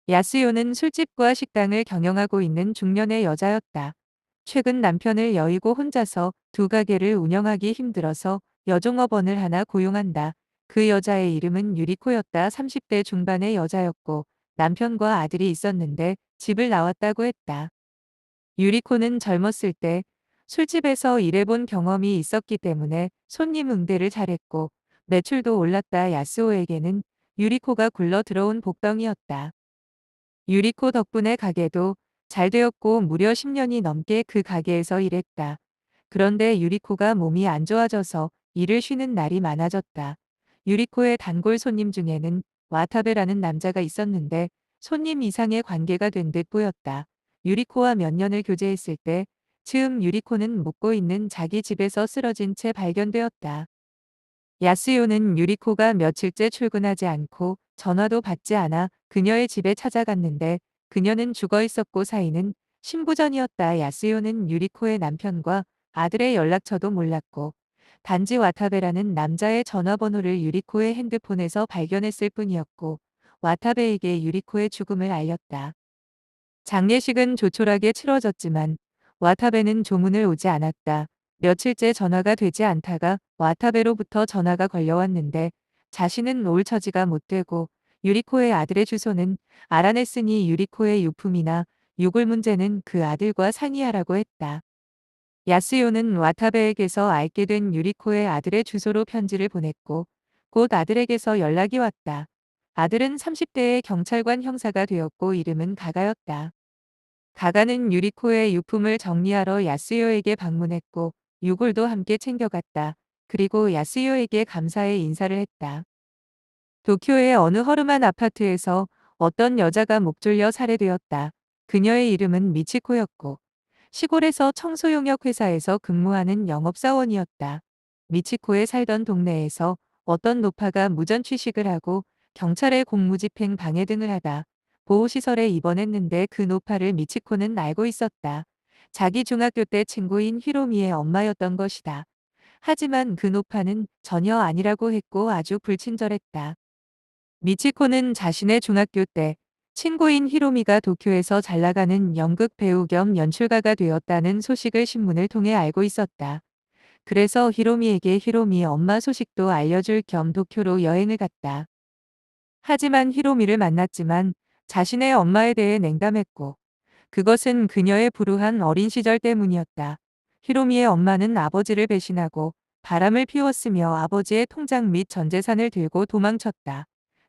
야스요는 술집과 식당을 경영하고 있는 중년의 여자였다. 최근 남편을 여의고 혼자서 두 가게를 운영하기 힘들어서 여종업원을 하나 고용한다. 그 여자의 이름은 유리코였다. 30대 중반의 여자였고 남편과 아들이 있었는데 집을 나왔다고 했다. 유리코는 젊었을 때 술집에서 일해본 경험이 있었기 때문에 손님 응대를 잘했고 매출도 올랐다. 야스오에게는 유리코가 굴러 들어온 복덩이였다. 유리코 덕분에 가게도 잘 되었고 무려 10년이 넘게 그 가게에서 일했다. 그런데 유리코가 몸이 안 좋아져서 일을 쉬는 날이 많아졌다. 유리코의 단골 손님 중에는 와타베라는 남자가 있었는데 손님 이상의 관계가 된 듯 보였다. 유리코와 몇 년을 교제했을 때 즈음 유리코는 묵고 있는 자기 집에서 쓰러진 채 발견되었다. 야스요는 유리코가 며칠째 출근하지 않고 전화도 받지 않아 그녀의 집에 찾아갔는데 그녀는 죽어 있었고 사인은 신부전이었다. 야스요는 유리코의 남편과 아들의 연락처도 몰랐고 단지 와타베라는 남자의 전화번호를 유리코의 핸드폰에서 발견했을 뿐이었고 와타베에게 유리코의 죽음을 알렸다. 장례식은 조촐하게 치러졌지만 와타베는 조문을 오지 않았다. 며칠째 전화가 되지 않다가 와타베로부터 전화가 걸려왔는데 자신은 올 처지가 못 되고 유리코의 아들의 주소는 알아냈으니 유리코의 유품이나 유골 문제는 그 아들과 상의하라고 했다. 야스요는 와타베에게서 알게 된 유리코의 아들의 주소로 편지를 보냈고 곧 아들에게서 연락이 왔다. 아들은 30대의 경찰관 형사가 되었고 이름은 가가였다. 가가는 유리코의 유품을 정리하러 야스요에게 방문했고 유골도 함께 챙겨갔다. 그리고 야스요에게 감사의 인사를 했다. 도쿄의 어느 허름한 아파트에서 어떤 여자가 목 졸려 살해되었다. 그녀의 이름은 미치코였고 시골에서 청소용역 회사에서 근무하는 영업사원이었다. 미치코에 살던 동네에서 어떤 노파가 무전 취식을 하고 경찰에 공무집행 방해 등을 하다 보호시설에 입원했는데 그 노파를 미치코는 알고 있었다. 자기 중학교 때 친구인 히로미의 엄마였던 것이다. 하지만 그 노파는 전혀 아니라고 했고 아주 불친절했다. 미치코는 자신의 중학교 때 친구인 히로미가 도쿄에서 잘나가는 연극 배우 겸 연출가가 되었다는 소식을 신문을 통해 알고 있었다. 그래서 히로미에게 히로미 엄마 소식도 알려줄 겸 도쿄로 여행을 갔다. 하지만 히로미를 만났지만 자신의 엄마에 대해 냉담했고 그것은 그녀의 불우한 어린 시절 때문이었다. 히로미의 엄마는 아버지를 배신하고 바람을 피웠으며 아버지의 통장 및 전 재산을 들고 도망쳤다.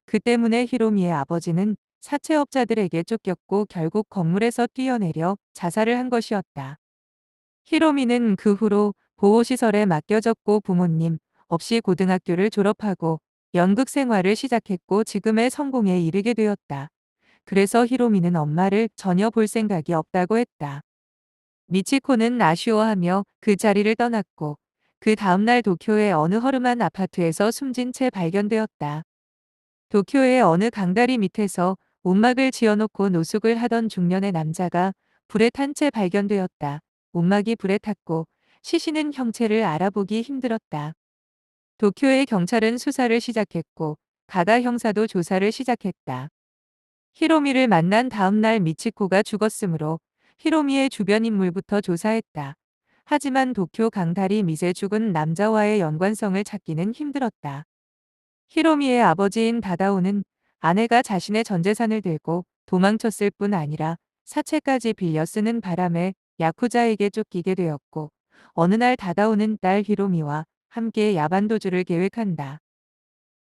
그 때문에 히로미의 아버지는 사채업자들에게 쫓겼고 결국 건물에서 뛰어내려 자살을 한 것이었다. 히로미는 그 후로 보호시설에 맡겨졌고 부모님 없이 고등학교를 졸업하고 연극 생활을 시작했고 지금의 성공에 이르게 되었다. 그래서 히로미는 엄마를 전혀 볼 생각이 없다고 했다. 미치코는 아쉬워하며 그 자리를 떠났고 그 다음날 도쿄의 어느 허름한 아파트에서 숨진 채 발견되었다. 도쿄의 어느 강다리 밑에서 움막을 지어놓고 노숙을 하던 중년의 남자가 불에 탄 채 발견되었다. 움막이 불에 탔고 시신은 형체를 알아보기 힘들었다. 도쿄의 경찰은 수사를 시작했고 가가 형사도 조사를 시작했다. 히로미를 만난 다음 날 미치코가 죽었으므로 히로미의 주변 인물부터 조사했다. 하지만 도쿄 강다리 밑에 죽은 남자와의 연관성을 찾기는 힘들었다. 히로미의 아버지인 다다오는 아내가 자신의 전 재산을 들고 도망쳤을 뿐 아니라 사채까지 빌려 쓰는 바람에 야쿠자에게 쫓기게 되었고 어느 날 다다오는 딸 히로미와 함께 야반도주를 계획한다.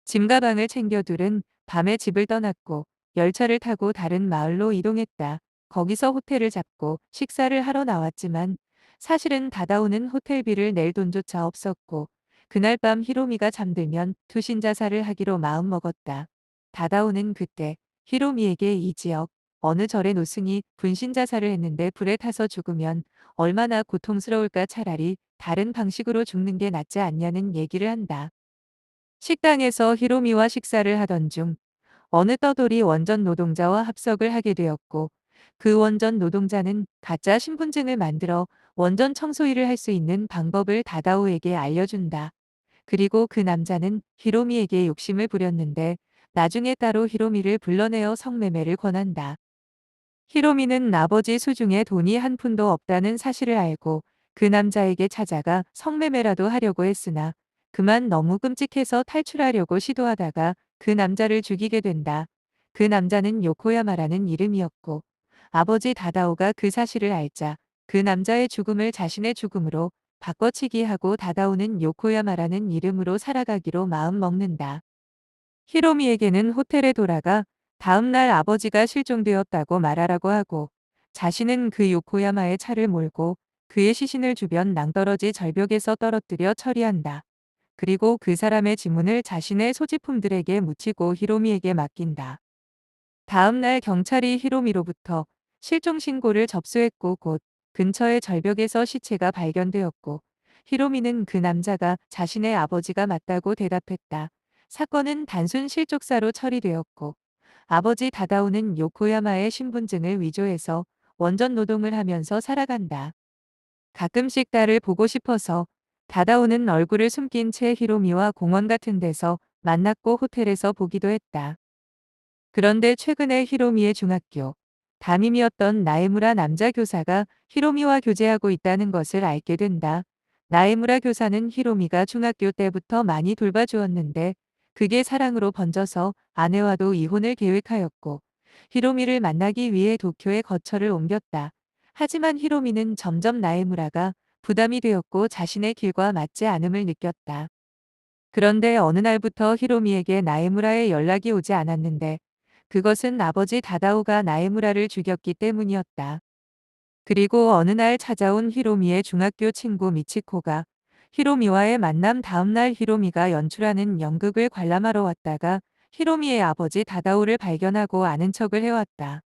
짐가방을 챙겨 둘은 밤에 집을 떠났고 열차를 타고 다른 마을로 이동했다. 거기서 호텔을 잡고 식사를 하러 나왔지만 사실은 다다오는 호텔비를 낼 돈조차 없었고 그날 밤 히로미가 잠들면 투신 자살을 하기로 마음먹었다. 다다오는 그때 히로미에게 이 지역 어느 절의 노승이 분신 자살을 했는데 불에 타서 죽으면 얼마나 고통스러울까 차라리 다른 방식으로 죽는 게 낫지 않냐는 얘기를 한다. 식당에서 히로미와 식사를 하던 중 어느 떠돌이 원전 노동자와 합석을 하게 되었고 그 원전 노동자는 가짜 신분증을 만들어 원전 청소 일을 할 수 있는 방법을 다다오에게 알려준다. 그리고 그 남자는 히로미에게 욕심을 부렸는데 나중에 따로 히로미를 불러내어 성매매를 권한다. 히로미는 아버지 수중에 돈이 한 푼도 없다는 사실을 알고 그 남자에게 찾아가 성매매라도 하려고 했으나 그만 너무 끔찍해서 탈출하려고 시도하다가 그 남자를 죽이게 된다. 그 남자는 요코야마라는 이름이었고 아버지 다다오가 그 사실을 알자 그 남자의 죽음을 자신의 죽음으로 바꿔치기 하고 다다오는 요코야마라는 이름으로 살아가기로 마음먹는다. 히로미에게는 호텔에 돌아가 다음 날 아버지가 실종되었다고 말하라고 하고 자신은 그 요코야마의 차를 몰고 그의 시신을 주변 낭떠러지 절벽에서 떨어뜨려 처리한다. 그리고 그 사람의 지문을 자신의 소지품들에게 묻히고 히로미에게 맡긴다. 다음 날 경찰이 히로미로부터 실종 신고를 접수했고 곧 근처의 절벽에서 시체가 발견되었고 히로미는 그 남자가 자신의 아버지가 맞다고 대답했다. 사건은 단순 실족사로 처리되었고 아버지 다다오는 요코야마의 신분증을 위조해서 원전 노동을 하면서 살아간다. 가끔씩 딸을 보고 싶어서 다다오는 얼굴을 숨긴 채 히로미와 공원 같은 데서 만났고 호텔에서 보기도 했다. 그런데 최근에 히로미의 중학교 담임이었던 나에무라 남자 교사가 히로미와 교제하고 있다는 것을 알게 된다. 나에무라 교사는 히로미가 중학교 때부터 많이 돌봐주었는데 그게 사랑으로 번져서 아내와도 이혼을 계획하였고 히로미를 만나기 위해 도쿄에 거처를 옮겼다. 하지만 히로미는 점점 나에무라가 부담이 되었고 자신의 길과 맞지 않음을 느꼈다. 그런데 어느 날부터 히로미에게 나에무라의 연락이 오지 않았는데 그것은 아버지 다다오가 나에무라를 죽였기 때문이었다. 그리고 어느 날 찾아온 히로미의 중학교 친구 미치코가 히로미와의 만남 다음 날 히로미가 연출하는 연극을 관람하러 왔다가 히로미의 아버지 다다오를 발견하고 아는 척을 해왔다.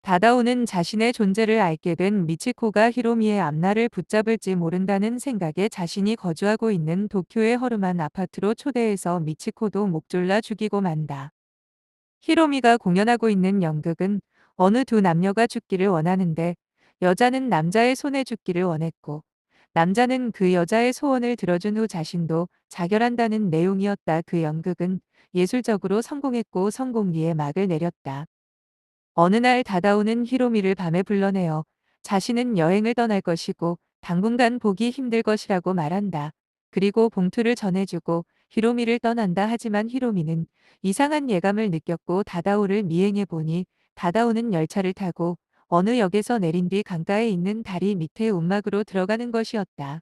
다다오는 자신의 존재를 알게 된 미치코가 히로미의 앞날을 붙잡을지 모른다는 생각에 자신이 거주하고 있는 도쿄의 허름한 아파트로 초대해서 미치코도 목졸라 죽이고 만다. 히로미가 공연하고 있는 연극은 어느 두 남녀가 죽기를 원하는데 여자는 남자의 손에 죽기를 원했고 남자는 그 여자의 소원을 들어준 후 자신도 자결한다는 내용이었다. 그 연극은 예술적으로 성공했고 성공리에 막을 내렸다. 어느 날 다다오는 히로미를 밤에 불러내어 자신은 여행을 떠날 것이고 당분간 보기 힘들 것이라고 말한다. 그리고 봉투를 전해주고 히로미를 떠난다. 하지만 히로미는 이상한 예감을 느꼈고 다다오를 미행해 보니 다다오는 열차를 타고 어느 역에서 내린 뒤 강가에 있는 다리 밑에 움막으로 들어가는 것이었다.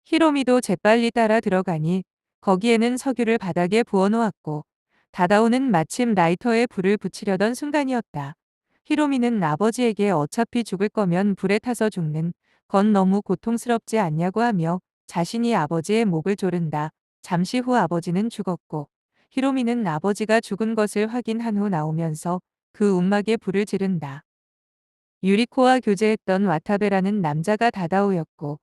히로미도 재빨리 따라 들어가니 거기에는 석유를 바닥에 부어놓았고 다다오는 마침 라이터에 불을 붙이려던 순간이었다. 히로미는 아버지에게 어차피 죽을 거면 불에 타서 죽는 건 너무 고통스럽지 않냐고 하며 자신이 아버지의 목을 조른다. 잠시 후 아버지는 죽었고 히로미는 아버지가 죽은 것을 확인한 후 나오면서 그 움막에 불을 지른다. 유리코와 교제했던 와타베라는 남자가 다다오였고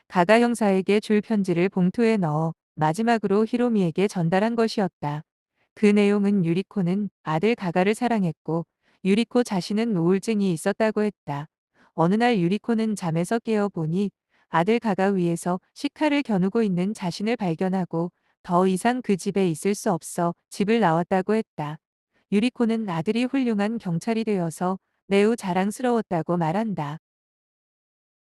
가가 형사에게 줄 편지를 봉투에 넣어 마지막으로 히로미에게 전달한 것이었다. 그 내용은 유리코는 아들 가가를 사랑했고 유리코 자신은 우울증이 있었다고 했다. 어느 날 유리코는 잠에서 깨어 보니 아들 가가 위에서 식칼을 겨누고 있는 자신을 발견하고 더 이상 그 집에 있을 수 없어 집을 나왔다고 했다. 유리코는 아들이 훌륭한 경찰이 되어서 매우 자랑스러웠다고 말한다.